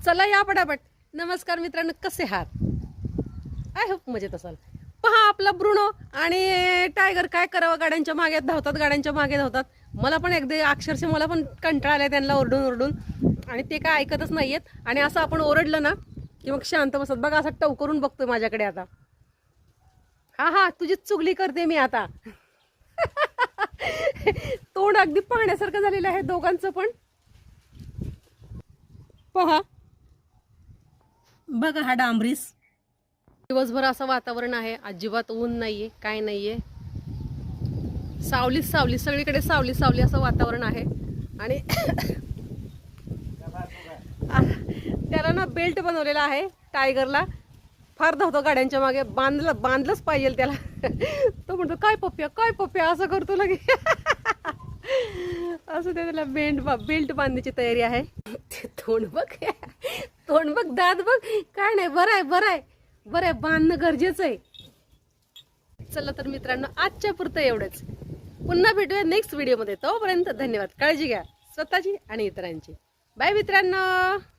चला या पटापट. नमस्कार मित्रांनो, कसे आहात? आय होप मजेत असाल. पहा आपला ब्रुनो आणि टायगर काय करावं, गाड्यांच्या मागे धावतात. मला पण अक्षरशः मला पण कंटाळा आलाय त्यांना ओरडून ओरडून, आणि ते काय ऐकतच नाहीयेत. आणि असं आपण ओरडलं ना की मग शांत बसत. बघा असं टवकरून बघतोय माझ्याकडे आता. हा तुझीच चुगली करते मी आता. तोंड अगदी पाहण्यासारखं झालेलं आहे दोघांचं पण. पहा बघा हा डांबरीस. दिवसभर असं वातावरण आहे, अजिबात ऊन नाहीये, काय नाहीये, सावली सगळीकडे सावली असं वातावरण आहे. आणि त्याला ना बेल्ट बनवलेला आहे टायगरला. फार धावतो गाड्यांच्या मागे, बांधलंच पाहिजे त्याला. तो म्हणतो काय पप्प्या असं करतो लगे. असं त्याला बेल्ट बांधण्याची तयारी आहे. तोंड बघ, दात बघ. काय नाही, बरं आहे, बांधणं गरजेचं आहे. चला तर मित्रांनो, आजच्या पुरतं एवढंच. पुन्हा भेटूया नेक्स्ट व्हिडिओमध्ये. तोपर्यंत धन्यवाद. काळजी घ्या स्वतःची आणि इतरांची. बाय मित्रांनो.